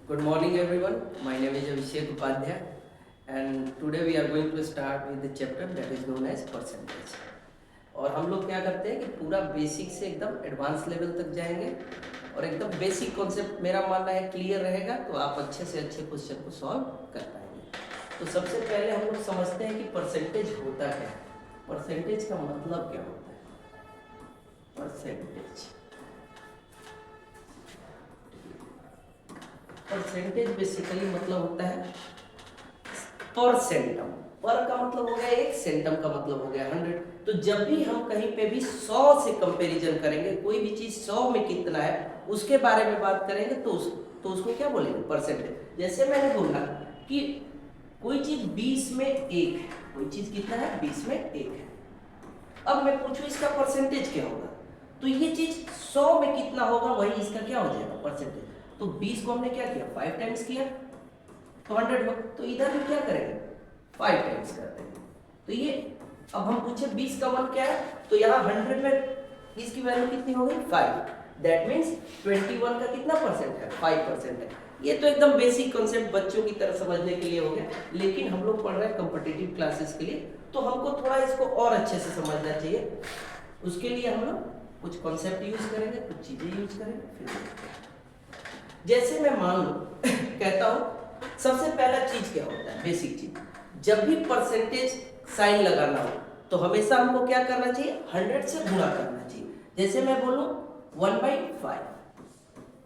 Good morning everyone. My name is Abhishek Upadhyay and today we are going to start with the chapter that is known as percentage. और हम लोग क्या करते हैं कि पूरा बेसिक से एकदम एडवांस लेवल तक जाएंगे और एकदम बेसिक कॉन्सेप्ट मेरा मानना है क्लियर रहेगा तो आप अच्छे से अच्छे क्वेश्चन को सॉल्व कर पाएंगे। तो सबसे पहले हम लोग समझते हैं कि परसेंटेज होता क्या है। परसेंटेज का मतलब क्या होता है? परसेंटेज बेसिकली मतलब होता है पर सेंटम। पर का मतलब हो गया एक, सेंटम का मतलब हो गया 100। तो जब भी हम कहीं पे भी 100 से कंपैरिजन करेंगे, कोई भी चीज 100 में कितना है उसके बारे में बात करेंगे तो उसको क्या बोलेंगे? परसेंटेज। जैसे मैंने बोला कि कोई चीज 20 में 1 है, कोई चीज कितना है? 20 में 1 है। अब मैं पूछूं इसका परसेंटेज क्या होगा, तो ये चीज 100 में कितना होगा वही इसका क्या हो जाएगा? परसेंटेज। तो 20 को हमने क्या किया? 5 टाइम्स किया तो 100 हो। तो इधर भी क्या करेंगे? 5 टाइम्स कर देंगे। तो ये अब हम पूछे 20 का 1 क्या है, तो यहाँ 100 में इसकी वैल्यू कितनी हो गई? 5। दैट मीन्स 21 का कितना परसेंट है? 5% है। ये तो एकदम बेसिक कॉन्सेप्ट बच्चों की तरह समझने के लिए हो गया, लेकिन हम लोग पढ़ रहे हैं कॉम्पिटिटिव क्लासेस के लिए, तो हमको थोड़ा इसको और अच्छे से समझना चाहिए। उसके लिए हम लोग कुछ कॉन्सेप्ट यूज करेंगे, कुछ चीजें यूज करेंगे। फिर जैसे मैं मान लो कहता हूं सबसे पहला चीज क्या होता है? बेसिक चीज, जब भी परसेंटेज साइन लगाना हो तो हमेशा हमको क्या करना चाहिए? 100 से गुणा करना चाहिए। जैसे मैं बोलूं 1/5,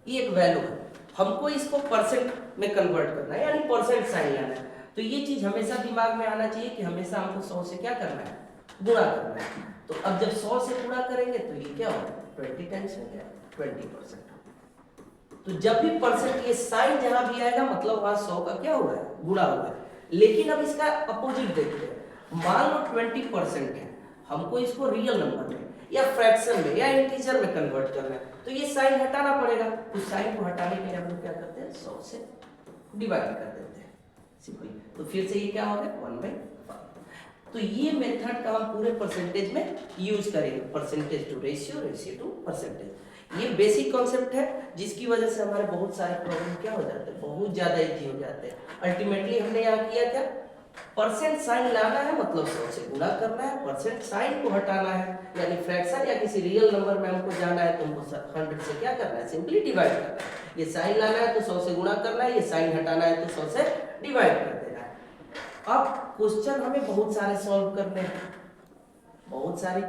ये एक वैल्यू है, हमको इसको परसेंट में कन्वर्ट करना है, यानी परसेंट साइन लाना है। तो ये चीज हमेशा दिमाग में आना चाहिए कि हमेशा हमको 100 से क्या करना है? गुणा करना है। तो अब जब 100 से गुणा करेंगे तो ये क्या होगा? 20 टाइम्स हो गया, 20%। तो जब भी परसेंट ये साइन जहां भी आएगा मतलब वहां 100 का क्या हुआ है? गुणा हुआ है। लेकिन अब इसका अपोजिट देखते हैं। मान लो 20% है, हमको इसको रियल नंबर में या फ्रैक्शन में या इंटीजर में कन्वर्ट करना है, तो ये साइन हटाना पड़ेगा। उस साइन को हटाने के लिए हम लोग क्या करते हैं? 100 से डिवाइड कर देते हैं सिंपली। तो फिर से ये क्या हो गया? 1/5। तो ये मेथड का हम पूरे परसेंटेज में यूज करेंगे, percentage to ratio, ratio to percentage. ये बेसिक कॉन्सेप्ट है जिसकी वजह से हमारे बहुत सारे प्रॉब्लम क्या हो जाते हैं? बहुत ज्यादा इजी हो जाते हैं। अल्टीमेटली हमने यहाँ किया क्या? परसेंट साइन लाना है मतलब 100 से गुणा करना है, परसेंट साइन को हटाना है यानी फ्रैक्शन या किसी रियल नंबर में हमको जाना है तो हमको 100 से क्या करना है? सिंपली डिवाइड करना है। ये साइन लाना है तो 100 से गुणा करना है, ये साइन हटाना है तो 100 से डिवाइड कर देना है। अब क्वेश्चन हमें बहुत सारे सॉल्व करने हैं, बहुत सारी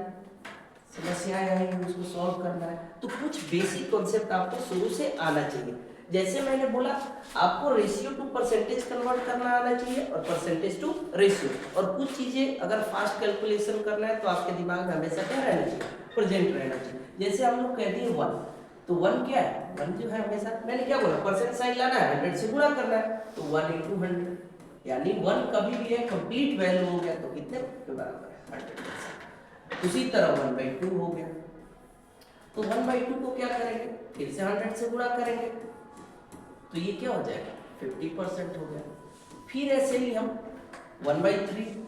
समस्याएं आएंगी, उसको सॉल्व करना है। तो कुछ बेसिक कॉन्सेप्ट आपको शुरू से आना चाहिए। जैसे मैंने बोला आपको रेशियो टू परसेंटेज कन्वर्ट करना आना चाहिए और परसेंटेज टू रेशियो, और कुछ चीजें अगर फास्ट कैलकुलेशन करना है तो आपके दिमाग में हमेशा क्या रहना चाहिए? प्रेजेंट रहना चाहिए। जैसे हम लोग कहते हैं 1, तो 1 क्या है? 1 जो है हमेशा मैंने क्या बोला? परसेंट साइन लाना है, 100 से गुणा करना है, तो 1 × 100 यानी 1 कभी भी है कंप्लीट वैल्यू हो गया तो कितने के बराबर है? 100%। उसी तरह 1/2 हो गया, तो 1/2 को क्या करेंगे? फिर से 100 से गुणा करेंगे तो ये क्या हो जाएगा? 50% हो गया। फिर ऐसे ही हम 1/3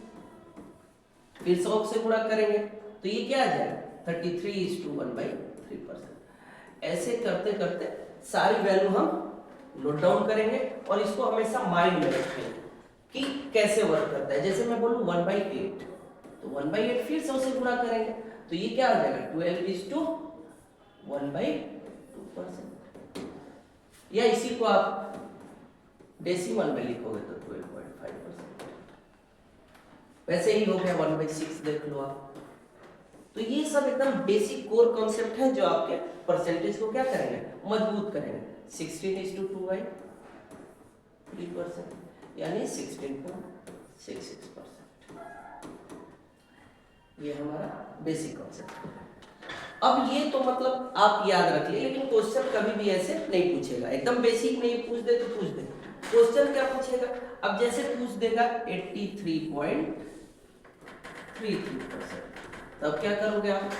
फिर 100 से गुणा करेंगे तो ये क्या आ जाएगा? 33:1/3%। ऐसे करते करते सारी वैल्यू हम नोट डाउन करेंगे और इसको हमेशा माइंड में रखेंगे कि कैसे वर्क करता है। जैसे मैं बोलूं 1/8, तो 1/8 फिर 100 से गुणा करेंगे तो ये क्या आ जाएगा? 12:1/2%। या इसी को आप डेसिमल में लिखोगे तो 12.5%। वैसे ही हो गया 1/6, देख लो आप। तो ये सब एकदम बेसिक कोर कॉन्सेप्ट है जो आपके परसेंटेज को क्या करेंगे? मजबूत करेंगे। 16:2/3% यानी 16.66%। ये हमारा बेसिक कॉन्सेप्ट है। अब ये तो मतलब आप याद रख लिए, लेकिन क्वेश्चन कभी भी ऐसे नहीं पूछेगा। एकदम बेसिक नहीं पूछ दे तो पूछ दे। क्वेश्चन क्या पूछेगा? अब जैसे पूछ देगा 83.33%, तब क्या करोगे आप?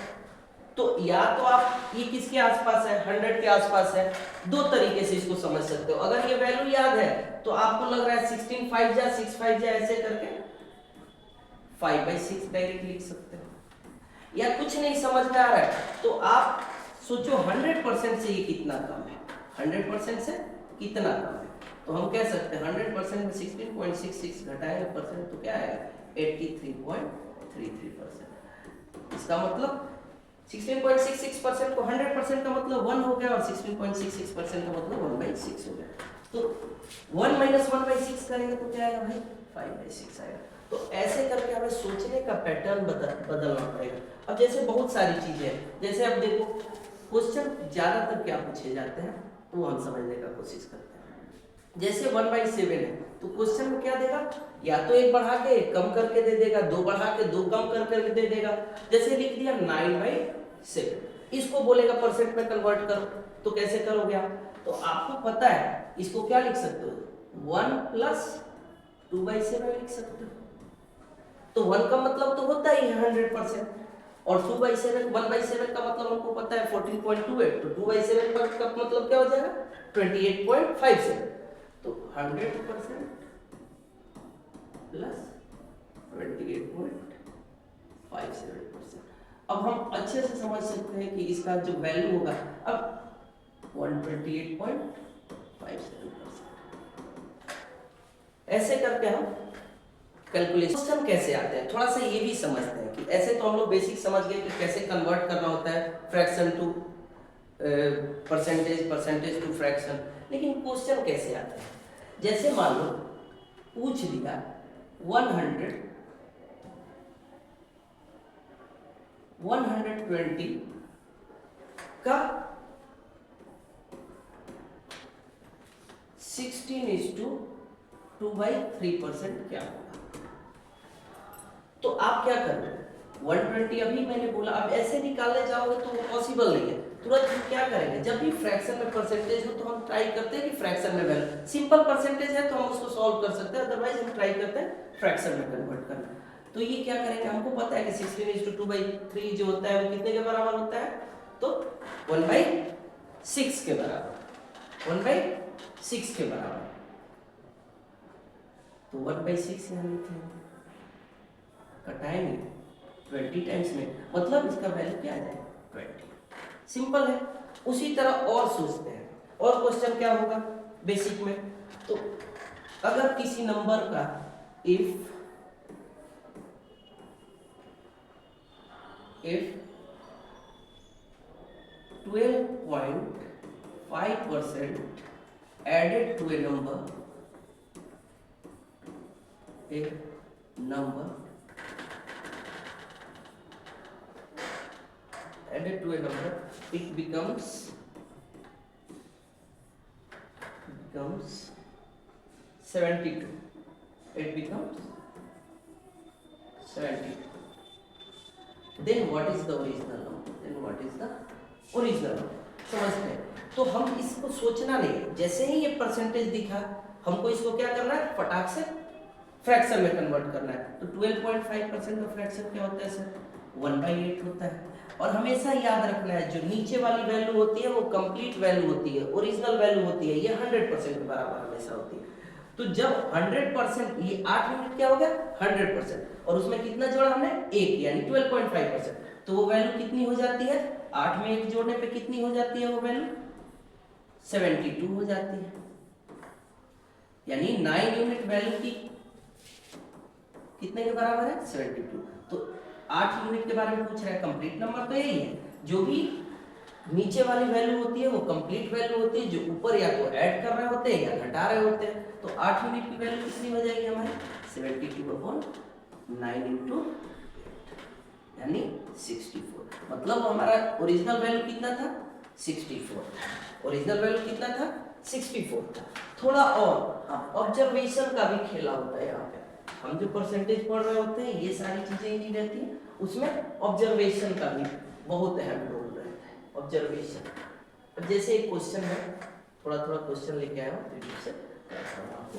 तो या तो आप ये किसके आसपास है? 100 के आसपास है। दो तरीके से इसको समझ सकते हो। अगर ये वैल्यू याद है तो आपको लग रहा है 16 5 जा 6 5 जा ऐसे करके 5/6 डायरेक्ट लिख सकते हो। या कुछ नहीं समझ में आ रहा है तो आप सोचो 100% से ये कितना कम है? 100% से कितना कम है? तो हम कह सकते हैं 100% में 16.66 घटाएंगे परसेंट तो क्या आएगा 83.33%। इसका मतलब 16.66% को 100% का मतलब 1 हो गया और 16.66% का मतलब 1/6 हो गया। तो 1 - 1/6 करेंगे तो क्या आएगा भाई 5/6 आएगा। तो ऐसे करके हमें सोचने का पैटर्न बदलना पड़ेगा। अब जैसे बहुत सारी चीजें हैं, जैसे अब देखो क्वेश्चन ज्यादातर क्या पूछे जाते हैं वो हम समझने का कोशिश करते हैं। जैसे 1/7 है तो क्वेश्चन में क्या देगा, या तो एक बढ़ा के एक कम करके दे देगा, दो बढ़ा के दो कम करके दे देगा। जैसे लिख दिया 9/7, इसको बोलेगा परसेंट में कन्वर्ट करो, तो कैसे करोगे आप? तो आपको पता है इसको क्या लिख सकते हो 1 + 2/7 लिख सकते हो। तो 1 का मतलब तो होता ही है 100% और 2/7 1/7 का मतलब हमको पता है 14.28, तो 2/7 का मतलब क्या हो जाएगा 28.57। तो 100% प्लस 28.57%। अब हम अच्छे से समझ सकते हैं कि इसका जो वैल्यू होगा अब 128.57%। ऐसे करके हम कैलकुलेशन कैसे आते हैं थोड़ा सा ये भी समझते हैं कि ऐसे तो हम लोग बेसिक समझ गए कि कैसे कन्वर्ट करना होता है fraction to percentage, percentage to fraction, लेकिन क्वेश्चन कैसे आता है? जैसे मान लो पूछ दिया 120 का 16:2/3% क्या होगा? तो आप क्या करोगे 120 अभी मैंने बोला, अब ऐसे निकालने जाओगे तो वो पॉसिबल नहीं है। तुरंत हम क्या करेंगे, जब भी फ्रैक्शन में परसेंटेज हो तो हम ट्राई करते हैं कि फ्रैक्शन में वैल्यू, सिंपल परसेंटेज है तो हम उसको सॉल्व कर सकते हैं, अदरवाइज हम ट्राई करते हैं फ्रैक्शन में कन्वर्ट करना। तो ये क्या करेंगे, हमको पता है कि 16:2/3 जो होता है वो कितने के बराबर होता है, तो 1/6 के बराबर, 1/6 के बराबर। तो 1/6 यहाँ लिखेंगे, कटाएंगे 20 टाइम्स में, मतलब इसका वैल्यू क्या आ जाएगा 20। सिंपल है। उसी तरह और सोचते हैं, और क्वेश्चन क्या होगा बेसिक में, तो अगर किसी नंबर का if 12.5% added to a number added to a number, it becomes 72. It becomes 72. Then what is the original number? समझते हैं। तो हम इसको सोचना नहीं है, जैसे ही ये परसेंटेज दिखा हमको इसको क्या करना है, फटाक से फ्रैक्शन में कन्वर्ट करना है। तो 12.5% का फ्रैक्शन क्या होता है सर 1/8 होता है। और हमेशा याद रखना है जो नीचे वाली वैल्यू होती है वो कंप्लीट वैल्यू होती है, ओरिजिनल वैल्यू होती है, ये 100% के बराबर हमेशा होती है। तो जब 100%, ये 8 यूनिट क्या हो गया 100%, और उसमें कितना जोड़ा हमने 1 यानी 12.5%, तो वो वैल्यू कितनी हो जाती है, 8 में 1 जोड़ने पे कितनी हो जाती है वो वैल्यू 72 हो जाती है। यानी 9 यूनिट वैल्यू की कितने के बराबर है 72। तो 8 यूनिट के बारे में पूछ रहा है, कंप्लीट नंबर तो यही है, जो भी नीचे वाली वैल्यू होती है वो कंप्लीट वैल्यू होती है, जो ऊपर या तो ऐड कर रहे होते हैं या घटा रहे होते हैं। तो 8 यूनिट की वैल्यू कितनी हो जाएगी हमारी 72/9 × 8 यानी 64। मतलब हमारा ओरिजिनल वैल्यू कितना था 64, ओरिजिनल वैल्यू कितना था 64 था। थोड़ा और ऑब्जर्वेशन का भी खेला होता है यहाँ पे, हम जो परसेंटेज पढ़ रहे होते हैं ये सारी चीजें ही नहीं रहती हैं, उसमें ऑब्जर्वेशन का भी बहुत अहम रोल रहता है, ऑब्जर्वेशन। अब जैसे एक क्वेश्चन है, थोड़ा क्वेश्चन लेके आया हूँ तो से आपको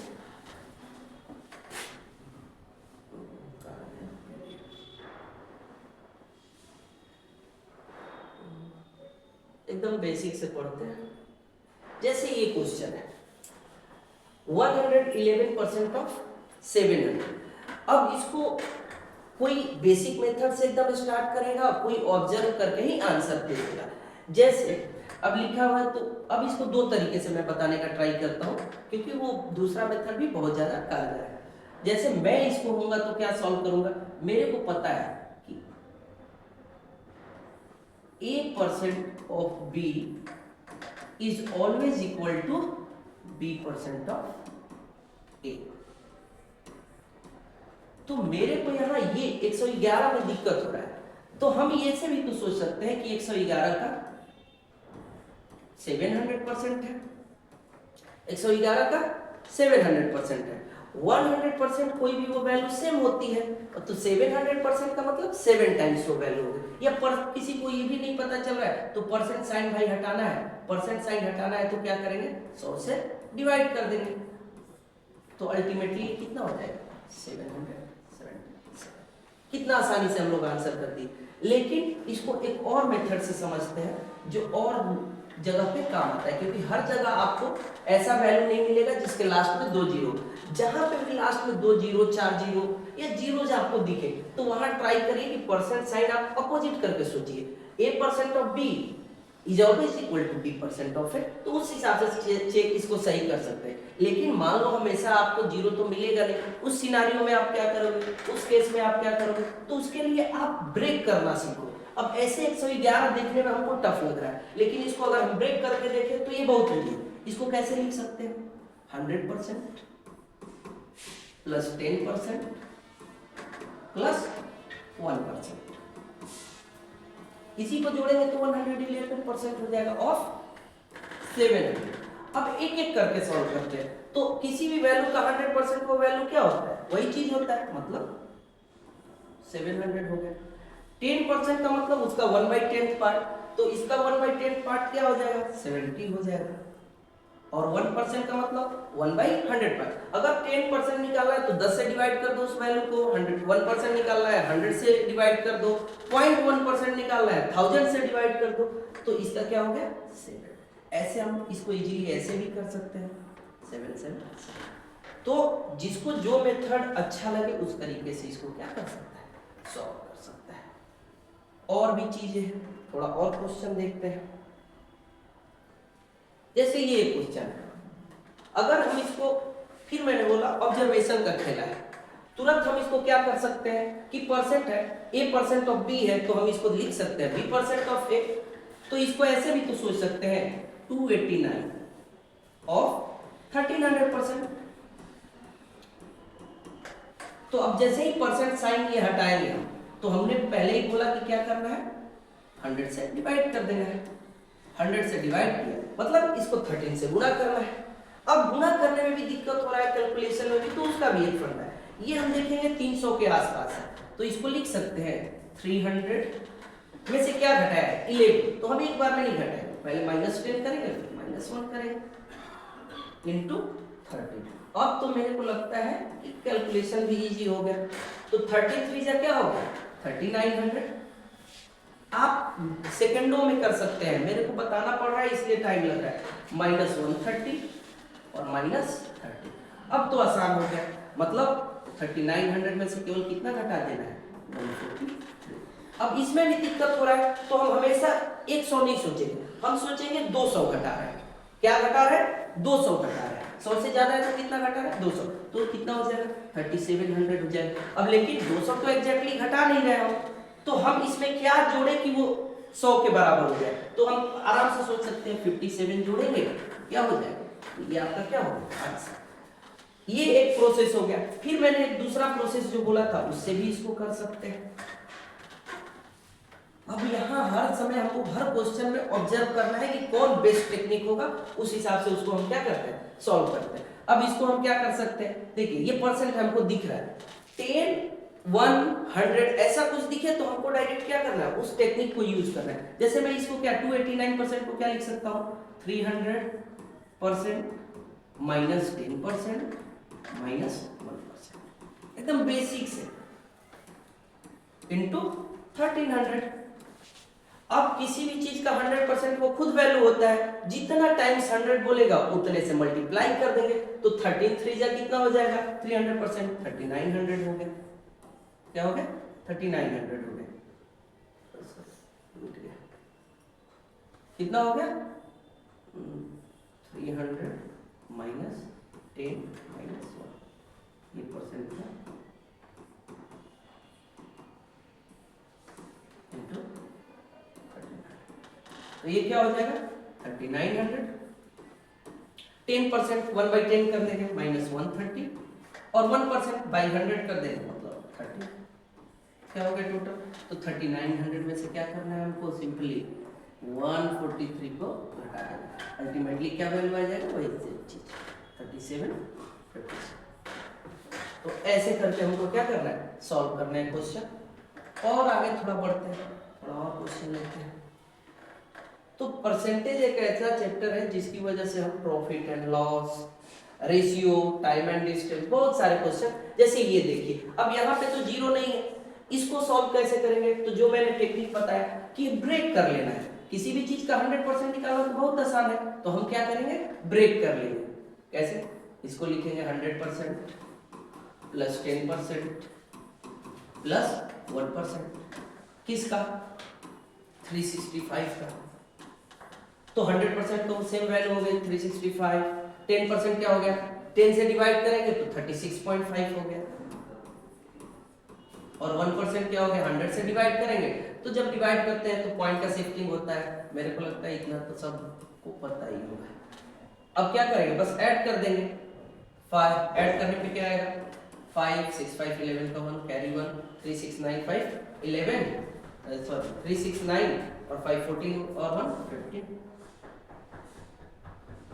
एकदम बेसिक से पढ़ते हैं। जैसे ये क्वेश्चन है 111% ऑफ 700। अब इसको कोई बेसिक मेथड से एकदम स्टार्ट करेगा, कोई ऑब्जर्व करके ही आंसर दे देगा। जैसे अब लिखा हुआ है तो अब इसको दो तरीके से मैं बताने का ट्राई करता हूँ, क्योंकि वो दूसरा मेथड भी बहुत ज़्यादा कारगर है। जैसे मैं इसको होऊंगा तो क्या सॉल्व करूंगा, मेरे को पता है कि a% of b is always equal to b% of a। तो मेरे को यहाँ ये 111 में दिक्कत हो रहा है, तो हम ये से भी तो सोच सकते हैं कि 111 का 700% है, 111 का 700% है। 100% कोई भी वो वैल्यू सेम होती है, तो 700% का मतलब 7 टाइम्स वो वैल्यू होगी। या पर किसी को ये भी नहीं पता चल रहा है तो परसेंट साइन भाई हटाना है, परसेंट साइन हटाना है तो क्या करेंगे, 100 से डिवाइड कर देंगे, तो अल्टीमेटली कितना हो जाएगा 777। कितना आसानी से हम लोग आंसर कर दिए। लेकिन इसको एक और मेथड से समझते हैं जो और जगह पे काम आता है, क्योंकि हर जगह आपको ऐसा वैल्यू नहीं मिलेगा जिसके लास्ट में 2 जीरो। जहां पे भी लास्ट में 2 जीरो, 4 जीरो या जीरो आपको दिखे तो वहां ट्राई करिए कि परसेंट साइन आप अपोजिट करके सोचिए। a% of b is always equal to b% of a, तो उस हिसाब से चेक इसको सही कर सकते हैं। लेकिन मान लो हमेशा आपको जीरो तो मिलेगा नहीं, उस सिनारियो में आप क्या करोगे, उस केस में आप क्या करोगे, तो उसके लिए आप ब्रेक करना सीखो। अब ऐसे 111 देखने में हमको टफ लग रहा है, लेकिन इसको अगर हम ब्रेक करके देखें तो ये बहुत इजी है। इसको कैसे लिख सकते हैं, 100% प्लस 10% प्लस 1%, इसी को जोड़ेंगे तो 111% हो जाएगा ऑफ 700। अब एक एक करके सॉल्व करते हैं, तो किसी भी वैल्यू का 100% वो वैल्यू क्या होता है, वही चीज होता है, मतलब 700 हो गया। 10% का मतलब उसका 1/10 पार्ट, तो इसका 1/10 पार्ट क्या हो जाएगा, 70 हो जाएगा। और 1% का मतलब 1/100 पार्ट। अगर 10% निकालना है तो 10 से डिवाइड कर दो उस वैल्यू को, 1% निकालना है 100 से डिवाइड कर दो, 0.1% निकालना है 1000 से डिवाइड कर दो, तो इसका क्या हो गया 7। ऐसे हम इसको इजीली ऐसे भी कर सकते हैं 7. तो जिसको जो मेथड अच्छा लगे उस तरीके से इसको क्या कर सकता है, सॉल्व कर सकता है। और भी चीजें हैं, थोड़ा और क्वेश्चन देखते हैं। जैसे ये क्वेश्चन है, अगर हम इसको, फिर मैंने बोला ऑब्जर्वेशन का खेला है, तुरंत हम इसको क्या कर सकते हैं कि परसेंट है, a% ऑफ b है तो हम इसको लिख सकते हैं b% ऑफ a। तो इसको ऐसे भी तो सोच सकते हैं 289 ऑफ 1300%। तो अब जैसे ही परसेंट साइन ये हटाएंगे हम, तो हमने पहले ही बोला कि क्या करना है, 100 से डिवाइड कर देना है। 100 से डिवाइड किया मतलब इसको 13 से गुणा करना है। अब गुणा करने में भी दिक्कत हो रहा है, कैलकुलेशन में भी, तो उसका भी एक फंडा है। ये हम देखेंगे 300 के आसपास है, तो इसको लिख सकते हैं 300 में से क्या घटाया है 11, तो हम एक बार में नहीं घटाएंगे, पहले -10 करेंगे फिर -1 करेंगे इनटू 13। अब तो मेरे को लगता है कि कैलकुलेशन भी इजी हो गया, तो 33 जा क्या हो गया 3900। आप सेकंडों में कर सकते हैं, मेरे को बताना पड़ रहा है इसलिए टाइम लग रहा है, -130 और -30। अब तो आसान हो गया, मतलब 3900 में से केवल कितना घटा देना है 140। अब इसमें भी दिक्कत हो रहा है, तो हम हमेशा 100 नहीं सोचेंगे, हम सोचेंगे 200 घटा रहे हैं। क्या घटा रहे हैं, 200 घटा रहे हैं। 100 से ज्यादा है तो कितना घटा रहे हैं 200, तो कितना हो जाएगा 3700 हो जाएगा। अब लेकिन 200 तो एग्जैक्टली घटा नहीं रहे हम, तो हम इसमें क्या जोड़े कि वो 100 के बराबर हो जाए, तो हम आराम से सोच सकते हैं 57 जोड़ेंगे क्या हो जाएगा, ये आपका क्या होगा आंसर। ये एक प्रोसेस हो गया। फिर मैंने एक दूसरा प्रोसेस जो बोला था उससे भी इसको कर सकते हैं। अब यहाँ हर समय हमको हर क्वेश्चन में ऑब्जर्व करना है कि कौन बेस्ट टेक्निक होगा, उस हिसाब से उसको हम क्या करते हैं, सॉल्व करते हैं। अब इसको हम क्या कर सकते हैं, देखिए ये परसेंट हमको दिख रहा है, 10 100 ऐसा कुछ दिखे तो हमको डायरेक्ट क्या करना है, उस टेक्निक को यूज करना है। जैसे मैं इसको क्या 289% को क्या लिख सकता हूँ 300% -10% -1%, एकदम बेसिक से इनटू 1300। अब किसी भी चीज का 100% वो खुद वैल्यू होता है, जितना टाइम्स 100 बोलेगा उतने से मल्टीप्लाई कर देंगे, तो 13 3 जा कितना हो जाएगा 300%, 3900 हो गया। क्या हो गया 3900 हो गया। कितना हो गया 300 माइनस 10 माइनस 1, ये परसेंट था इंटू 39। तो ये क्या हो जाएगा 3900। 10% 1/10 कर देंगे माइनस 130 और 1% बाई 100 कर देंगे मतलब 30। क्या हो गया टोटल? तो 3900 में से क्या करना है हमको? सिंपली 143 को घटा देना। अल्टीमेटली क्या वैल्यू आ जाएगा? वही चीज 3756। तो ऐसे करके हमको क्या करना है? सॉल्व करना है क्वेश्चन। और आगे थोड़ा बढ़ते हैं, थोड़ा और क्वेश्चन लेते हैं। तो परसेंटेज एक ऐसा चैप्टर है जिसकी वजह से हम profit and loss, ratio, time and distance, बहुत सारे क्वेश्चन, जैसे ये देखिए अब यहाँ पे तो जीरो नहीं है, इसको सॉल्व कैसे करेंगे? तो जो मैंने टेक्निक बताया कि ब्रेक कर लेना है। किसी भी चीज का 100% निकालना तो बहुत आसान है, तो हम क्या करेंगे? ब्रेक कर लेंगे। कैसे? इसको लिखेंगे 100% प्लस 10% प्लस 1%। किसका? 365 का। तो 100% तो सेम वैल्यू हो गई 365। 10% क्या हो गया? 10 से डिवाइड करेंगे तो 36.5 हो गया। और 1% क्या हो गया? 100 से डिवाइड करेंगे तो जब डिवाइड करते हैं तो पॉइंट का शिफ्टिंग होता है। मेरे को लगता है इतना तो सबको पता ही होगा। अब क्या करेंगे? बस ऐड कर देंगे। 5 ऐड करने पे क्या आएगा? 5 6 5 11 का 1 कैरी 1 3 6 9 5 11 सॉरी 3 6 9 और 5 14 और 1 15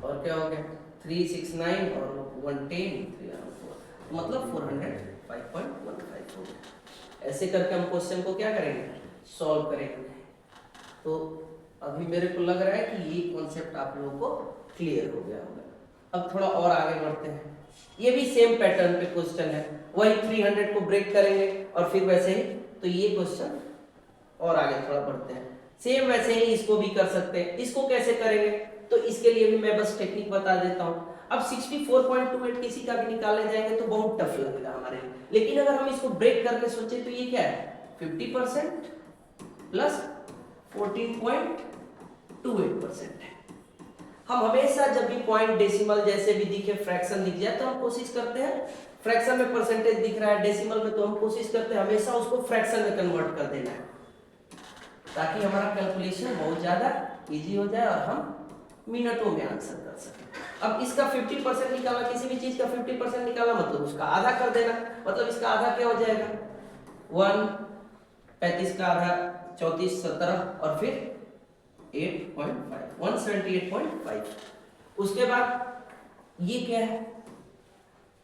और क्या हो गया? 3 6 9 और 1 10 3 और 4 मतलब 405.15 हो गया। ऐसे करके हम क्वेश्चन को क्या करेंगे? सॉल्व करेंगे। तो अभी मेरे को लग रहा है कि ये कॉन्सेप्ट आप लोगों को क्लियर हो गया होगा। अब थोड़ा और आगे बढ़ते हैं। ये भी सेम पैटर्न पे क्वेश्चन है, वही 300 को ब्रेक करेंगे और फिर वैसे ही। तो ये क्वेश्चन और आगे थोड़ा बढ़ते हैं, सेम वैसे ही इसको भी कर सकते हैं। इसको कैसे करेंगे? तो इसके लिए भी मैं बस टेक्निक बता देता हूँ। अब 64.28 किसी का भी निकालने जाएंगे तो बहुत टफ लगेगा हमारे लिए, लेकिन अगर हम इसको ब्रेक करके सोचे तो ये क्या है? 50% प्लस 14.28% है। हम हमेशा जब भी पॉइंट, डेसिमल जैसे भी दिखे, फ्रैक्शन दिख जाए तो हम कोशिश करते हैं, फ्रैक्शन में परसेंटेज दिख रहा है डेसिमल में तो हम कोशिश करते हैं हमेशा उसको फ्रैक्शन में कन्वर्ट कर देना है, ताकि हमारा कैलकुलेशन बहुत ज्यादा इजी हो जाए और हम मिनटों में आंसर कर सकें। अब इसका 50% निकाला, किसी भी चीज का 50% निकाला मतलब उसका आधा कर देना। मतलब इसका आधा क्या हो जाएगा? 1 35 का आधा 34 17 और फिर 8.5 178.5। उसके बाद ये क्या है?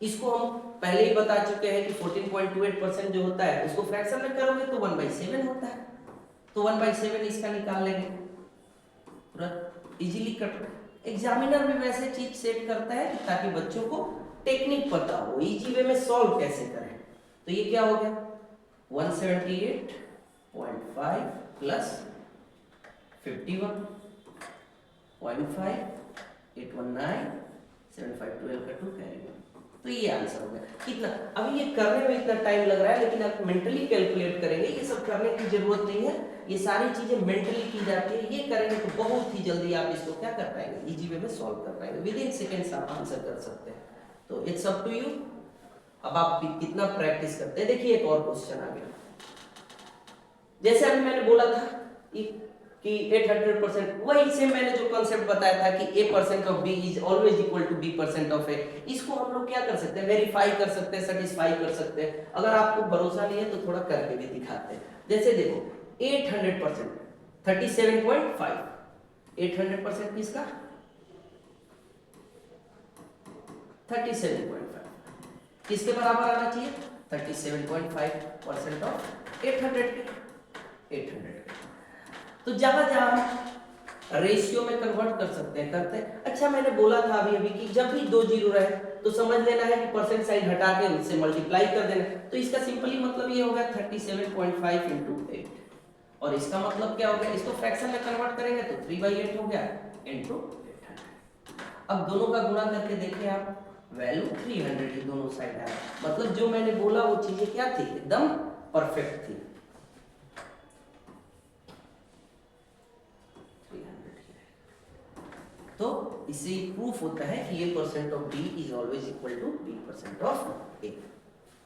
इसको हम पहले ही बता चुके हैं कि 14.28% जो होता है उसको फ्रैक्शन में करोगे तो 1/7 होता है। तो 1/7 इसका निकाल लेंगे, पूरा इजीली कट। एग्जामिनर भी वैसे चीज सेट करता है कि ताकि बच्चों को टेक्निक पता हो, इजी वे में सॉल्व कैसे करें। तो ये क्या हो गया? 178.5 प्लस 51.5 819 75 12 का 2 कैरी 1। तो ये आंसर हो गया। कितना? अभी ये करने में इतना टाइम लग रहा है, लेकिन आप मेंटली कैलकुलेट करेंगे, ये सब करने की जरूरत नहीं है। ये सारी चीजें मेंटली की जाती है। ये करेंगे तो बहुत ही जल्दी आप इसको क्या कर पाएंगे? इजी वे में सॉल्व कर पाएंगे। विद इन सेकेंड्स आप आंसर कर सकते हैं। तो इट्स अप टू यू, अब आप कितना प्रैक्टिस करते हैं। देखिए एक और क्वेश्चन आ गया। जैसे अभी मैंने बोला था कि 800%, वही से मैंने जो कॉन्सेप्ट बताया था कि a% of b is always equal to b% of a। इसको हम लोग क्या कर सकते हैं? वेरीफाई कर सकते हैं, सेटिस्फाई कर सकते हैं। अगर आपको भरोसा नहीं है तो थोड़ा करके भी दिखाते हैं। जैसे देखो 800% 37.5, 800% किसका? 37.5 किसके बराबर आना चाहिए? 37.5% ऑफ 800 के। तो जहां जहां रेशियो में कन्वर्ट कर सकते हैं करते हैं। अच्छा मैंने बोला था अभी अभी कि जब भी दो जीरो रहे तो समझ लेना है कि परसेंट साइन हटा के उससे मल्टीप्लाई कर देना। तो इसका सिंपली मतलब ये हो गया 37.5 इंटू 8। और इसका मतलब क्या हो गया? इसको फ्रैक्शन में कन्वर्ट करेंगे तो 3/8 हो गया इंटू 800। अब दोनों का गुणा करके देखिए आप, वैल्यू 300 ही दोनों साइड आया। मतलब जो मैंने बोला वो चीजें क्या थी? एकदम परफेक्ट थी। तो इससे प्रूफ होता है कि a percent of b is always equal to b percent of a।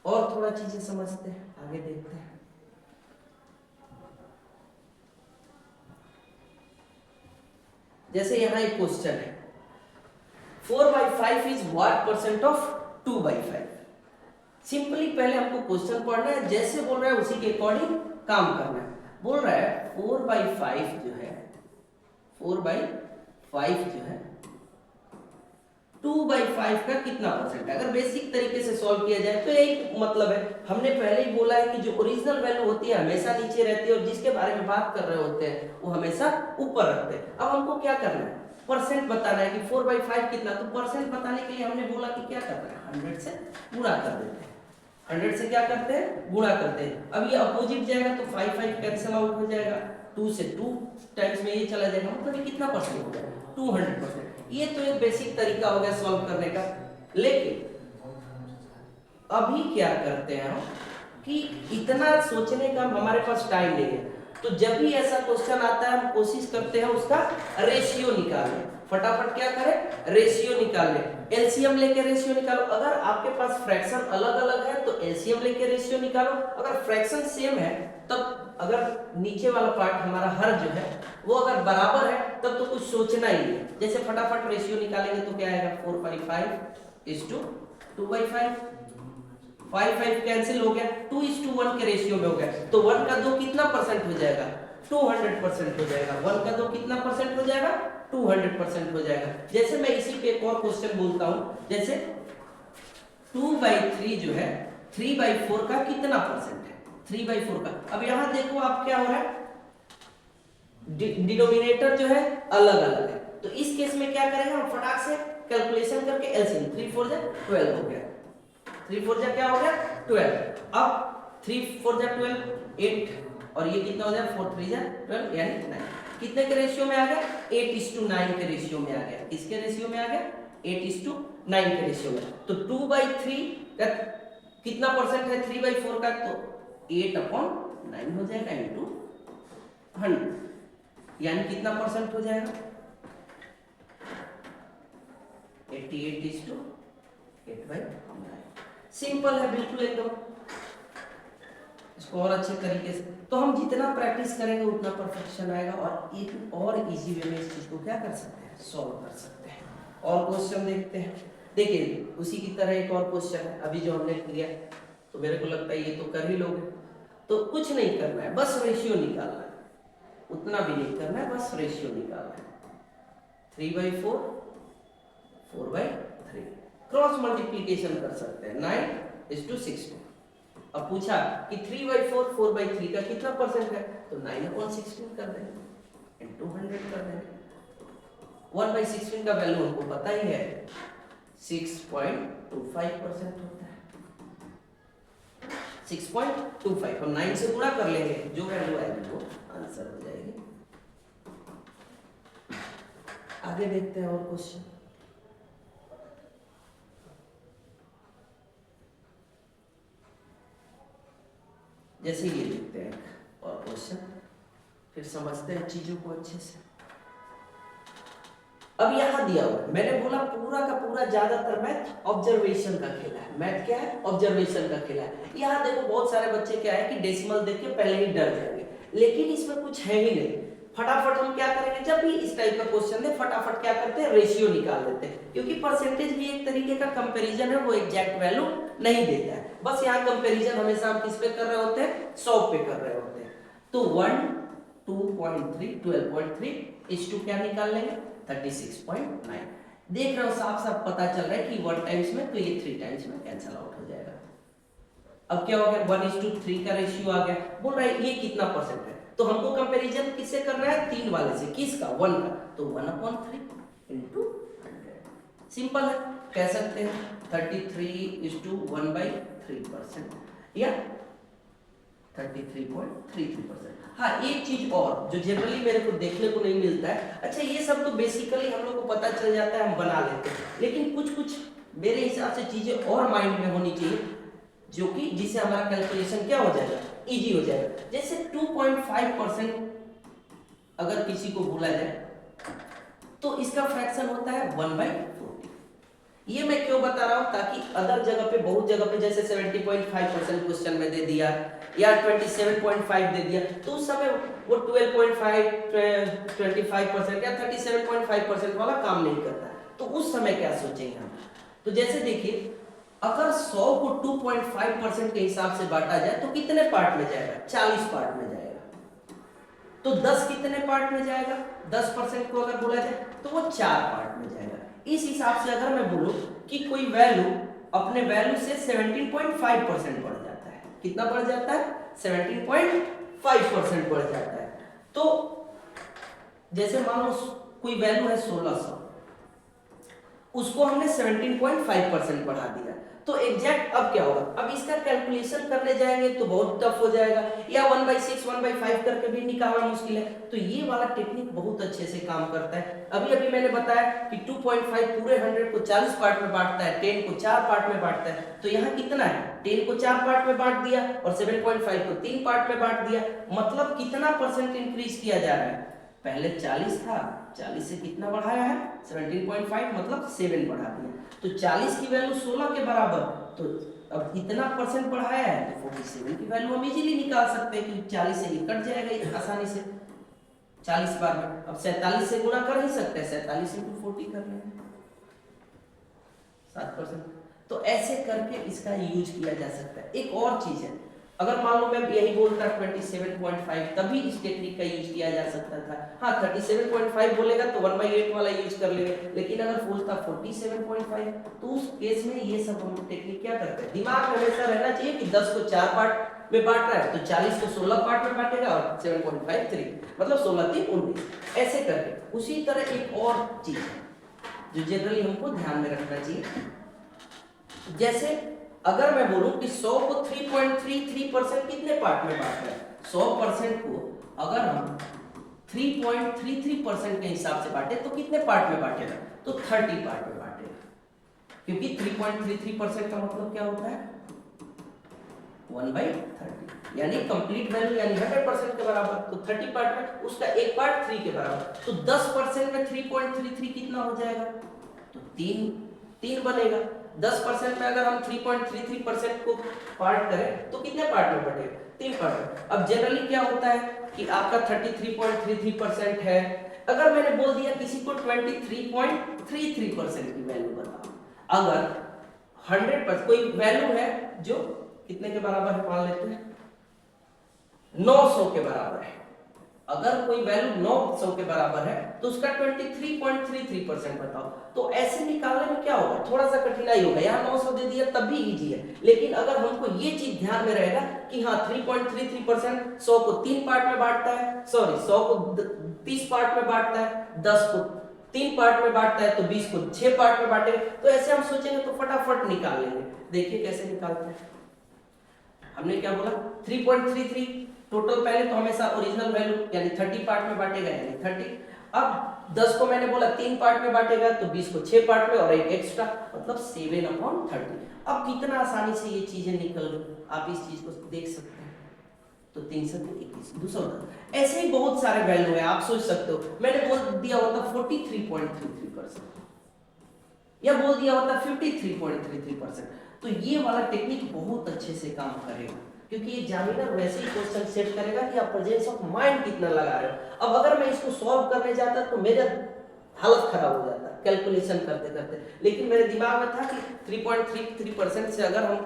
और थोड़ा चीजें समझते हैं, आगे देखते हैं। जैसे यहाँ एक क्वेश्चन है 4/5 is what percent of 2/5। Simply पहले हमको क्वेश्चन पढ़ना है, जैसे बोल रहा है उसी के अकॉर्डिंग काम करना है। बोल रहा है 4/5 जो है 4/5 जो है 2/5 का कितना परसेंट है। अगर बेसिक तरीके से सॉल्व किया जाए तो यही मतलब है, हमने पहले ही बोला है कि जो ओरिजिनल वैल्यू होती है हमेशा नीचे रहती है और जिसके बारे में बात कर रहे होते हैं वो हमेशा ऊपर रखते हैं। अब हमको क्या करना है, परसेंट बताना है कि 4/5 कितना। तो परसेंट बताने के लिए हमने बोला कि क्या करना है, 100 से गुणा कर देते हैं। 100 से क्या करते हैं, गुणा करते हैं। अब ये अपोजिट जाएगा तो 5 कैंसिल आउट हो जाएगा, 2 से 2 टाइम्स में ये चला जाएगा, मतलब ये कितना परसेंट हो जाएगा, 200%। ये तो एक बेसिक तरीका हो गया सॉल्व करने का। लेकिन अभी क्या करते हैं हम कि इतना सोचने का हमारे पास टाइम नहीं है, तो जब भी ऐसा क्वेश्चन आता है हम कोशिश करते हैं उसका रेशियो निकालने। फटाफट क्या करें, रेशियो निकालने। एलसीएम लेके रेशियो निकालो। अगर आपके पास फ्रैक्शन अलग अलग है तो एलसीएम लेके रेशियो निकालो। अगर फ्रैक्शन सेम है तब, अगर नीचे वाला पार्ट हमारा हर जो है वो अगर बराबर है तब तो कुछ सोचना ही नहीं है। जैसे फटाफट रेशियो निकालेंगे तो क्या आएगा, 4/5 इज टू 2/5। 5 कैंसिल हो गया, 2:1 के रेशियो में हो गया, तो 1 का 2 कितना परसेंट हो जाएगा, 200% हो जाएगा। 1 का 2 कितना परसेंट हो जाएगा, 200% हो जाएगा। जैसे मैं इसी पे एक और क्वेश्चन बोलता हूं, जैसे 2/3 जो है 3/4 का कितना परसेंट है, 3/4 का। अब यहां देखो आप क्या हो रहा है, डिनोमिनेटर जो है अलग अलग है, तो इस केस में क्या करेंगे हम, फटाक से कैलकुलेशन करके एलसीएम 3×4 = 12 हो गया, 3×4 क्या हो गया 12। अब 3×4 = 12, 8 और ये कितना हो जाए 4×3 = 12 यानी 9। कितने के रेशियो में आ गया, 8:9 के रेशियो में आ गया। किसके रेशियो में आ गया, 8:9 के रेशियो में। तो 2/3 का कितना परसेंट है 3/4 का, तो 8/9 हो जाएगा इंटू 100, यानी कितना परसेंट हो जाएगा, 88:8/9। सिंपल है बिल्कुल एकदम, इसको और अच्छे तरीके से। तो हम जितना प्रैक्टिस करेंगे उतना परफेक्शन आएगा और एक और इजी वे में इस चीज को क्या कर सकते हैं, सॉल्व कर सकते हैं। और क्वेश्चन देखते हैं। देखिए उसी की तरह एक और क्वेश्चन है अभी जो हमने किया, तो मेरे को लगता है ये तो कर ही लोगे। तो कुछ नहीं करना है, बस रेशियो निकालना है, उतना भी नहीं करना है, बस रेशियो निकालना है। 3/4 4/3 क्रॉस मल्टीप्लीकेशन कर सकते हैं, 9:16। अब पूछा कि 3/4 4/3 का कितना परसेंट है, तो 9/16 कर देंगे इनटू 100 कर देंगे। 1/16 का वैल्यू हमको पता ही है 6.25% होता है, 6.25। हम 9 से गुणा कर लेंगे, जो वैल्यू आएगी वो आंसर हो जाएगी। आगे देखते हैं और क्वेश्चन। जैसे ये देखते हैं और क्वेश्चन, फिर समझते हैं चीजों को अच्छे से। अब यहां दिया हुआ है, मैंने बोला पूरा का पूरा ज्यादातर मैथ ऑब्जर्वेशन का खेला है। मैथ क्या है, ऑब्जर्वेशन का खेला है। यहां देखो बहुत सारे बच्चे क्या है कि डेसिमल देख के पहले ही डर जाएंगे, लेकिन इसमें कुछ है ही नहीं। फटाफट हम क्या करेंगे, जब भी इस टाइप का क्वेश्चन दे फटाफट क्या करते हैं, रेशियो निकाल लेते हैं, क्योंकि परसेंटेज भी एक तरीके का कंपैरिजन है, वो एग्जैक्ट वैल्यू नहीं देता है। बस यहाँ कंपैरिजन हमेशा हम किस पे कर रहे होते हैं, 100 पे कर रहे होते हैं। तो 1 2.3 12.3 क्या निकाल लेंगे, 36.9। देख रहे हो साफ साफ पता चल रहा है कि 1 टाइम्स में, तो ये 3 टाइम्स में कैंसिल आउट हो जाएगा। अब क्या हो गया, 1:3 का रेशियो आ गया। बोल रहा है ये कितना परसेंट है, तो हमको कंपैरिजन किससे करना है, 3 वाले से। किसका, 1 का, तो 1/3 इंटू 100। सिंपल है, कह सकते हैं 33:1/3% या 33.33%। हाँ एक चीज और जो जनरली मेरे को देखने को नहीं मिलता है, अच्छा ये सब तो बेसिकली हम लोग को पता चल जाता है, हम बना लेते हैं, लेकिन कुछ कुछ मेरे हिसाब से चीजें और माइंड में होनी चाहिए, जो कि जिससे हमारा कैलकुलेशन क्या हो जाएगा, इजी हो जाएगा। जैसे 2.5% अगर किसी को बोला जाए तो इसका फ्रैक्शन होता है 1/40। ये मैं क्यों बता रहा हूं, ताकि अदर जगह पे, बहुत जगह पे जैसे 70.5% क्वेश्चन में दे दिया या 27.5 दे दिया, तो उस समय वो 12.5, 25% या 37.5% वाला काम नहीं करता। तो उस समय क्या सोचेंगे हम, तो जैसे देखिए अगर 100 को 2.5% के हिसाब से बांटा जाए तो कितने पार्ट में जाएगा, 40 पार्ट में जाएगा। तो 10 कितने पार्ट में जाएगा, 10% को अगर बोला जाए तो वो 4 पार्ट में जाएगा। इस हिसाब से अगर मैं बोलूं कि कोई वैल्यू अपने वैल्यू से 17.5% बढ़ जाता है, कितना बढ़ जाता है, 17.5% बढ़ जाता है। तो जैसे मान लो कोई वैल्यू है 1600, उसको हमने 17.5% बढ़ा दिया, तो एग्जैक्ट अब क्या होगा, अब इसका कैलकुलेशन करने जाएंगे तो बहुत टफ हो जाएगा, या 1/6 1/5 करके भी निकालना मुश्किल है। तो ये वाला टेक्निक बहुत अच्छे से काम करता है। अभी अभी मैंने बताया कि 2.5 पूरे 100 को 40 पार्ट में बांटता है, 10 को 4 पार्ट में बांटता है। तो यहाँ कितना है, 10 को 4 पार्ट में बांट दिया और 7.5 को 3 पार्ट में बांट दिया। मतलब कितना परसेंट इंक्रीज किया जा रहा है, पहले 40 था, 40 से कितना बढ़ाया है, 17.5, मतलब 7 बढ़ा दिया। तो 40 की वैल्यू 16 के बराबर, तो अब इतना परसेंट बढ़ाया है तो 47 की वैल्यू हम इजीली निकाल सकते हैं कि 40 से ये कट जाएगा आसानी से 40 बार में। अब 47 से गुणा कर ही सकते हैं, 47 × 40 कर रहे हैं, 7%। तो ऐसे करके इसका यूज किया जा सकता है। एक और चीज है, अगर मान लो मैं यही बोलता 27.5, तभी इस टेक्निक का यूज किया जा सकता था। हाँ 37.5 बोलेगा तो 1/8 वाला यूज कर लेंगे, लेकिन अगर बोलता 47.5 तो उस केस में ये सब हम टेक्निक क्या करते हैं, दिमाग में हमेशा रहना चाहिए कि 10 को 4 पार्ट में बांट रहा है तो 40 को 16 पार्ट में बांटेगा और 7.5 3, मतलब 16 3 19, ऐसे करके। उसी तरह एक और चीज है जो जनरली हमको ध्यान में रखना चाहिए, जैसे अगर मैं बोलूं कि 100 को 3.33% कितने पार्ट में बांट रहा है, 100% को अगर हम 3.33% के हिसाब से बांटे तो कितने पार्ट में बांटेगा, तो 30 पार्ट में बांटेगा, क्योंकि 3.33% का मतलब क्या होता है, 1/30, यानी कंप्लीट वैल्यू यानी 100% के बराबर। तो 30 पार्ट में उसका एक पार्ट 3 के बराबर, तो 10% में 3.33 कितना हो जाएगा, तो 3 बनेगा। 10% में अगर हम 3.33% को पार्ट करें तो कितने पार्ट में बटेगा, 3 पार्ट में। अब जनरली क्या होता है कि आपका 33.33% है, अगर मैंने बोल दिया किसी को 23.33% की वैल्यू बताओ, अगर 100% कोई वैल्यू है जो कितने के बराबर है, मान लेते हैं 900 के बराबर है, अगर कोई वैल्यू 900 के बराबर है तो उसका 23.33% बताओ। तो ऐसे निकालने में क्या होगा, थोड़ा सा कठिनाई होगा, यहाँ 900 दे दिया तब भी इजी है, लेकिन अगर हमको ये चीज ध्यान में रहेगा कि हाँ 3.33% 100 को 3 पार्ट में बांटता है, सॉरी 100 को 30 पार्ट में बांटता है, 10 को 3 पार्ट में बांटता है, तो 20 को 6 पार्ट में बांटेगा। तो ऐसे हम सोचेंगे तो फटाफट निकाल लेंगे। देखिए कैसे निकालते हैं, हमने क्या बोला 3.33 टोटल, पहले तो हमेशा ओरिजिनल वैल्यू यानी 30 पार्ट में बांटेगा यानी 30। अब 10 को मैंने बोला 3 पार्ट में बांटेगा तो 20 को 6 पार्ट में और एक एक्स्ट्रा, मतलब 7/30। अब कितना आसानी से ये चीजें निकल गई, आप इस चीज को देख सकते हैं। तो 3 से 21 210, ऐसे ही बहुत सारे वैल्यू है, आप सोच सकते हो। मैंने बोल दिया होता 43.33% या बोल दिया होता 53.33%, तो ये वाला टेक्निक बहुत अच्छे से काम करेगा, क्योंकि ये एग्जामिनर वैसे ही क्वेश्चन सेट करेगा कि आप प्रेजेंस ऑफ माइंड कितना लगा रहे हो। अब अगर मैं इसको सॉल्व करने जाता तो मेरा हालत खराब हो जाता कैलकुलेशन करते करते, लेकिन मेरे दिमाग में था कि 3.33% से अगर हम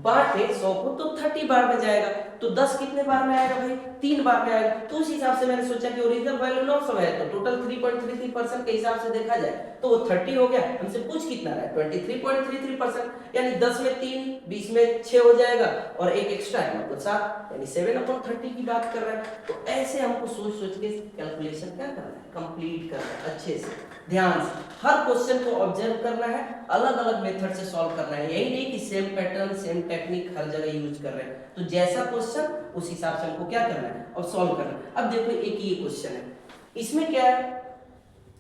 बांटे 100 को तो 30 बार में जाएगा, तो 10 कितने बार में आएगा भाई, 3 बार में आएगा। तो उस हिसाब से मैंने सोचा कि ओरिजिनल वैल्यू 900 है, तो टोटल 3.33% के हिसाब से देखा जाए तो वो 30 हो गया। हमसे पूछ कितना रहा है, 23.33%, यानी 10 में 3, 20 में 6 हो जाएगा और एक एक्स्ट्रा है मतलब 7, यानी 7/30 की बात कर रहा है। तो ऐसे हमको सोच सोच के कैलकुलेशन क्या करना है, कंप्लीट करना है अच्छे से, ध्यान से हर क्वेश्चन को ऑब्जर्व करना है, अलग अलग मेथड से सॉल्व करना है। यही नहीं कि सेम पैटर्न सेम टेक्निक हर जगह यूज कर रहे हैं, तो जैसा क्वेश्चन उस हिसाब से हमको क्या करना है और सॉल्व करना है। अब देखो एक ये क्वेश्चन है, इसमें क्या है,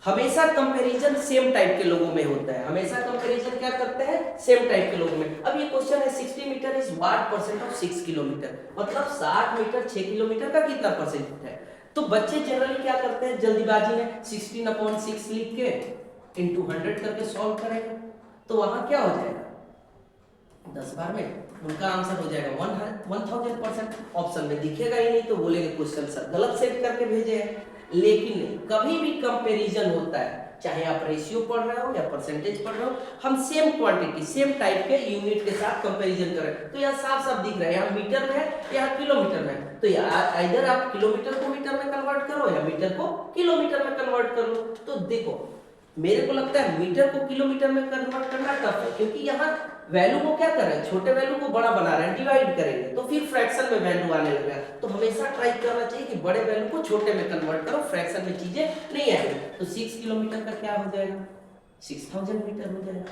हमेशा कंपैरिजन सेम टाइप के लोगों में होता है, हमेशा कंपैरिजन क्या करते हैं, सेम टाइप के लोगों में। अब ये क्वेश्चन है 60 metre is what percent of 6 kilometre, मतलब 60 मीटर 6 किलोमीटर का कितना परसेंट है। तो बच्चे जनरली क्या करते हैं, जल्दीबाजी में 16/6 लिख के इंटू 100 करके सॉल्व करेंगे, तो वहां क्या हो जाएगा, 10 बार में उनका आंसर हो जाएगा 1000%। ऑप्शन में दिखेगा ही नहीं तो बोलेंगे क्वेश्चन सर गलत सेट करके भेजे हैं। लेकिन नहीं, कभी भी कंपैरिजन होता है, चाहे आप रेशियो पढ़ रहे हो या परसेंटेज पढ़ रहे हो, हम सेम क्वांटिटी सेम टाइप के यूनिट के साथ कंपैरिजन करें। तो यहाँ साफ साफ दिख रहा है, यहाँ मीटर में है, यहाँ किलोमीटर में है, तो इधर आप किलोमीटर को मीटर में कन्वर्ट करो या मीटर को किलोमीटर में कन्वर्ट करो। तो देखो मेरे को लगता है मीटर को किलोमीटर में कन्वर्ट करना टफ है, क्योंकि यहाँ वैल्यू को क्या कर रहे हैं, छोटे वैल्यू को बड़ा बना रहे हैं, डिवाइड करेंगे तो फिर फ्रैक्शन में वैल्यू आने लगेगा। तो हमेशा ट्राई करना चाहिए कि बड़े वैल्यू को छोटे में कन्वर्ट करो, फ्रैक्शन में चीजें नहीं आएंगी। तो 6 किलोमीटर का क्या हो जाएगा, 6000 मीटर हो जाएगा।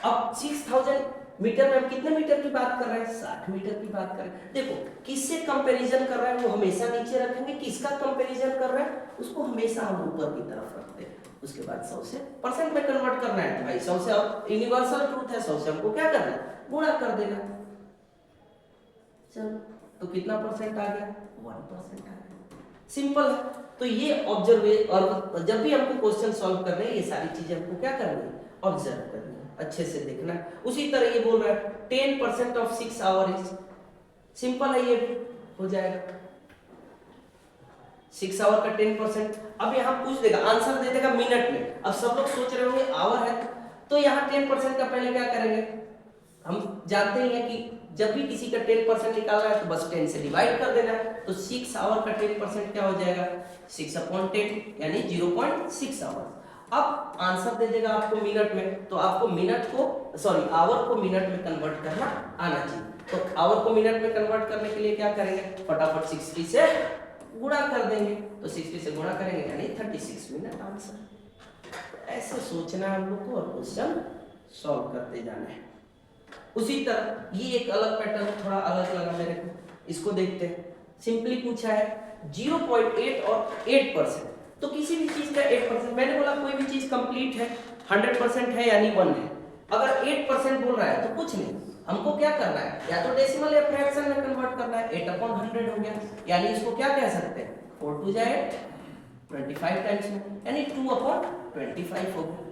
अब 6000 मीटर में हम कितने मीटर की बात कर रहे हैं, 60 मीटर की बात कर रहे हैं। देखो किससे कंपैरिजन कर रहे हैं वो हमेशा नीचे रखेंगे, किसका कंपैरिजन कर रहे हैं उसको हमेशा हम ऊपर की तरफ रखते हैं। उसके बाद 100 से परसेंट में कन्वर्ट करना है, तो भाई 100 से, अब यूनिवर्सल ट्रूथ है, 100 से हमको क्या करना है, गुणा कर देना। चलो तो कितना परसेंट आ गया, 1% आ गया, सिंपल है। तो ये ऑब्जर्व, और जब भी हमको क्वेश्चन सॉल्व करने हैं ये सारी चीजें हमको क्या करनी है, ऑब्जर्व करनी है, अच्छे से देखना है। उसी तरह ये बोल रहा है 10% ऑफ 6 आवर इज, सिंपल है, ये भी हो जाएगा 6 आवर का 10%। अब यहाँ पूछ देगा, आंसर दे देगा मिनट में। अब सब लोग सोच रहे होंगे आवर है, तो यहाँ 10% का पहले क्या करेंगे, हम जानते ही हैं कि जब भी किसी का 10% निकालना है तो बस 10 से डिवाइड कर देना है। तो 6 आवर का 10% क्या हो जाएगा, 6/10 यानी 0.6 आवर। अब आंसर दे देगा आपको मिनट में, तो आपको मिनट को, सॉरी आवर को मिनट में कन्वर्ट करना आना चाहिए। तो आवर को मिनट में कन्वर्ट करने के लिए क्या करेंगे, फटाफट 60 से गुणा कर देंगे, तो 60 से गुणा करेंगे यानी 36 मिनट आंसर। ऐसे सोचना है हम लोग को और क्वेश्चन सॉल्व करते जाना है। उसी तरह ये एक अलग पैटर्न, थोड़ा अलग लगा मेरे को, इसको देखते हैं। सिंपली पूछा है 0.8 और 8%, तो किसी भी चीज का 8%, मैंने बोला कोई भी चीज कंप्लीट है, 100% है यानी 1 है। अगर 8% बोल रहा है तो कुछ नहीं, हमको क्या करना है, या तो डेसिमल या फ्रैक्शन में कन्वर्ट करना है। 8/100 हो गया, यानी इसको क्या कह सकते हैं, 4 2 जाए 25 टाइम्स में, यानी 2/25 हो गया।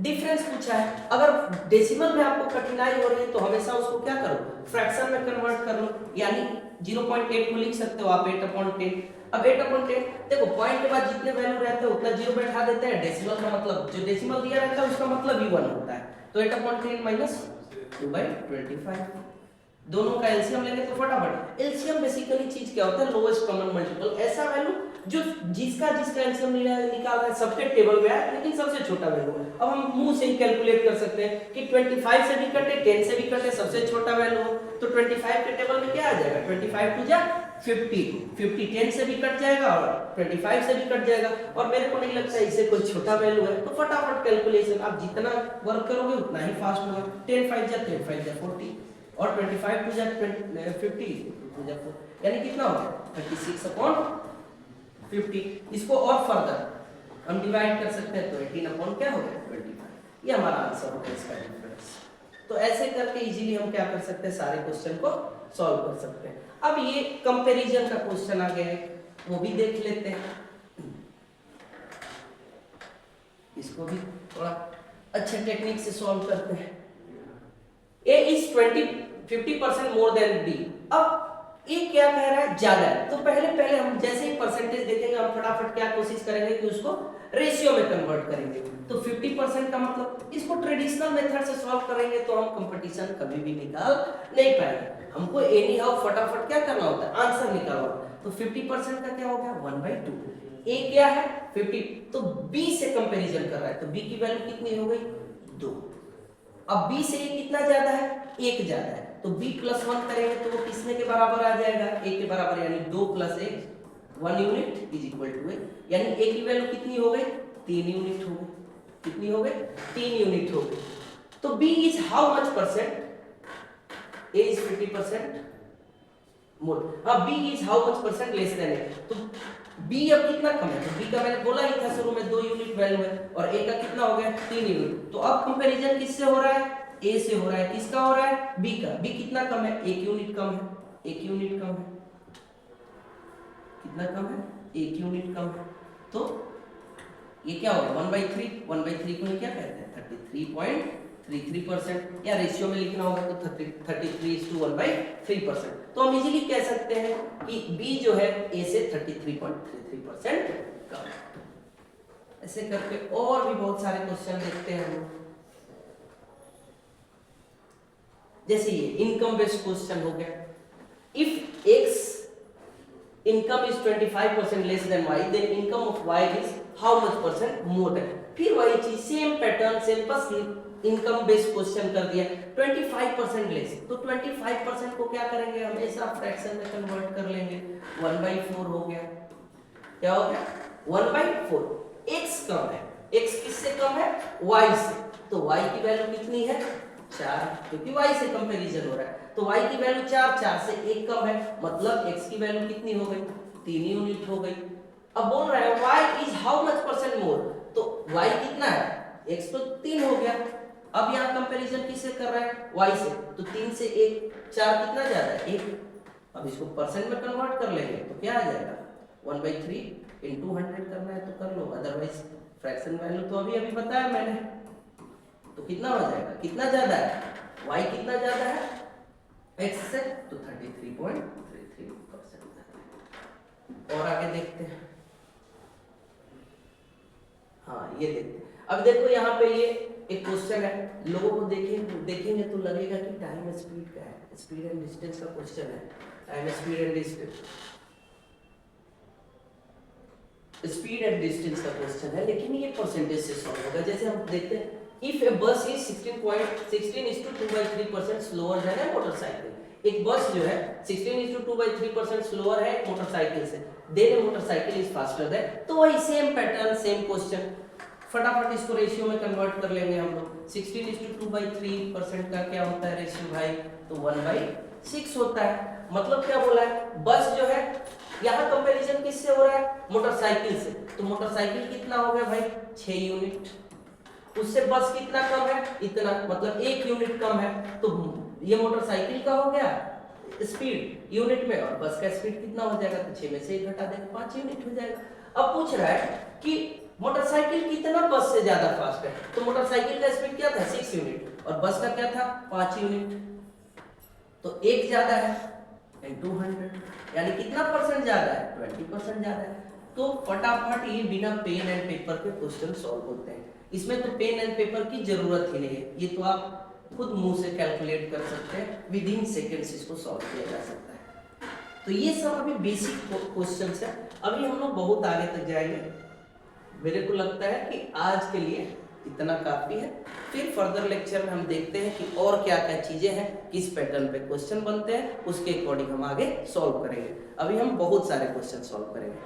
डिफरेंस पूछा है, अगर डेसिमल में आपको कठिनाई हो रही है तो हमेशा उसको क्या करो, फ्रैक्शन में कन्वर्ट कर लो, यानी 0.8 को लिख सकते हो आप 8/10। अब 8/10 देखो, पॉइंट के बाद जितने वैल्यू रहते हैं उतना जीरो बैठा देते हैं। डेसिमल का मतलब, जो डेसिमल दिया रहता है उसका मतलब ही 1 होता है, तो 8/10 माइनस 2/25, दोनों का एलसीएम लेंगे तो फटाफट। एलसीएम बेसिकली चीज क्या होता है, लोएस्ट कॉमन मल्टीपल, ऐसा वैल्यू जो जिसका एलसीएम निकाल रहा है सबके टेबल में है लेकिन सबसे छोटा वैल्यू है। अब हम मुंह से ही कैलकुलेट कर सकते हैं कि 25 से भी कटे, 10 से भी कटे, सबसे छोटा वैल्यू हो, तो 25 के टेबल में क्या आ जाएगा, 25 2 जा 50, 50 10 से भी कट जाएगा और 25 से भी कट जाएगा, और मेरे को नहीं लगता इससे कोई छोटा वैल्यू है। तो फटाफट कैलकुलेशन, आप जितना वर्क करोगे उतना ही फास्ट होगा। 10 5 जा 10 5 जा 40 और 25 2 जा 50 2 जा 4, यानी कितना हो गया 36/50। इसको और फर्दर हम डिवाइड कर सकते हैं, तो 18 क्या हो गया 25। ये हमारा आंसर होगा इसका डिफरेंस। तो ऐसे करके इजीली हम क्या कर सकते हैं, सारे क्वेश्चन को सॉल्व कर सकते हैं। अब ये कंपैरिजन का क्वेश्चन आ गया है, वो भी देख लेते हैं। इसको भी थोड़ा अच्छे टेक्निक से सॉल्व करते हैं। A is 50% more than B। अब ये क्या कह रहा है, ज्यादा है, तो पहले हम जैसे ही परसेंटेज देखेंगे हम फटाफट क्या कोशिश करेंगे कि उसको रेशियो में कन्वर्ट करेंगे। तो 50% का मतलब इसको ट्रेडिशनल मेथड से सॉल्व करेंगे तो हम कंपटीशन कभी भी निकाल नहीं पाएंगे। हमको एनी हाउ फटाफट क्या करना होता है, आंसर निकालना होता है। तो 50% का क्या हो गया 1/2। ए क्या है 50, तो बी से कंपैरिजन कर रहा है, तो बी की वैल्यू कितनी हो गई 2। अब बी से ए कितना ज्यादा है, 1 ज्यादा है, तो b + 1 करेंगे तो वो किसने के बराबर आ जाएगा, a के बराबर, यानी 2 + 1 1 unit is equal to a, यानी a की वैल्यू कितनी हो गई 3 यूनिट हो गई। कितनी हो गई 3 यूनिट हो गई। तो b is how much percent, a is 50% मोर, अब b is how much percent less than a, तो b अब कितना कम है, तो b का मैंने बोला ही था शुरू में 2 यूनिट वैल्यू है, और a का कितना हो गया 3 यूनिट। तो अब कंपैरिजन किससे हो रहा है, A से हो रहा है, किसका हो रहा है B का। B कितना कम है, 1 यूनिट कम है, 1 यूनिट कम है। कितना कम है, 1 यूनिट कम है। तो ये क्या होगा 1/3, 1/3 को क्या कहते हैं 33.33%, या रेशियो में लिखना होगा तो 33:1/3%। तो हम इजीली कह सकते हैं कि बी जो है ए से 33.33% कम है। ऐसे करके और भी बहुत सारे क्वेश्चन देखते हैं हम। जैसे ये इनकम बेस्ड क्वेश्चन हो गया, if x income is 25% less than y, then income of y is how much percent more than। फिर वही चीज सेम पैटर्न सेम, बस इनकम बेस्ड क्वेश्चन कर दिया 25% लेस। तो 25% को क्या करेंगे, हमेशा फ्रैक्शन में कन्वर्ट कर लेंगे, 1/4 हो गया। क्या हो गया 1/4। x कम है, x किससे कम है, y से। तो y की वैल्यू कितनी है 4, क्योंकि y से कंपैरिजन हो रहा है। तो y की वैल्यू 4 से 1 कम है, मतलब x की वैल्यू कितनी हो गई 3 यूनिट हो गई। अब बोल रहा है y is how much percent more, तो y कितना है, x तो 3 हो गया। अब यहाँ कंपैरिजन किससे कर रहा है y से, तो 3 से 1, 4 कितना ज्यादा है 1। अब इसको परसेंट में कन्वर्ट कर लेंगे तो क्या आ जाएगा 1/3 into 100 करना है तो कर लो, अदरवाइज फ्रैक्शन वैल्यू तो अभी अभी बताया मैंने। तो कितना हो जाएगा, कितना ज्यादा है y कितना ज्यादा है x से, तो 33.33%। और आगे देखते हैं, हाँ ये देखते हैं। अब देखो यहाँ पे ये एक क्वेश्चन है, लोगों को देखेंगे तो लगेगा कि टाइम स्पीड का है, स्पीड एंड डिस्टेंस का क्वेश्चन है। Time speed and distance, speed and distance का क्वेश्चन है, लेकिन ये परसेंटेज से सॉल्व होगा। जैसे हम देखते हैं, if a bus is 16:2/3% slower than a motorcycle, एक बस जो है 16:2/3% स्लोअर है मोटरसाइकिल से, then a motorcycle is faster than. तो वही सेम पैटर्न सेम क्वेश्चन, फटाफट इसको रेशियो में कन्वर्ट कर लेंगे हम लोग। 16:2/3% का क्या होता है रेशियो भाई, तो 1/6 होता है। मतलब क्या बोला है, बस जो है यहाँ कंपैरिजन किससे हो रहा है, मोटरसाइकिल से। तो मोटरसाइकिल कितना हो गया भाई 6 यूनिट, उससे बस कितना कम है इतना, मतलब 1 यूनिट कम है। तो ये मोटरसाइकिल का हो गया स्पीड यूनिट में, और बस का स्पीड कितना हो जाएगा, तो 6 में से 1 घटा देंगे 5 यूनिट हो जाएगा। अब पूछ रहा है कि मोटरसाइकिल कितना बस से ज्यादा फास्ट है, तो मोटरसाइकिल का स्पीड क्या था 6 यूनिट और बस का क्या था 5 यूनिट, तो 1 ज्यादा है into 100, यानी कितना परसेंट ज्यादा है 20% ज्यादा है। तो फटाफट ये बिना पेन एंड पेपर के क्वेश्चन सॉल्व होते हैं, इसमें तो पेन एंड पेपर की जरूरत ही नहीं है, ये तो आप खुद मुंह से कैलकुलेट कर सकते हैं, विद इन सेकेंड्स इसको सॉल्व किया जा सकता है। तो ये सब अभी बेसिक क्वेश्चंस है, अभी हम लोग बहुत आगे तक जाएंगे। मेरे को लगता है कि आज के लिए इतना काफी है, फिर फर्दर लेक्चर में हम देखते हैं कि और क्या क्या चीजें हैं, किस पैटर्न पे क्वेश्चन बनते हैं, उसके अकॉर्डिंग हम आगे सॉल्व करेंगे। अभी हम बहुत सारे क्वेश्चन सॉल्व करेंगे।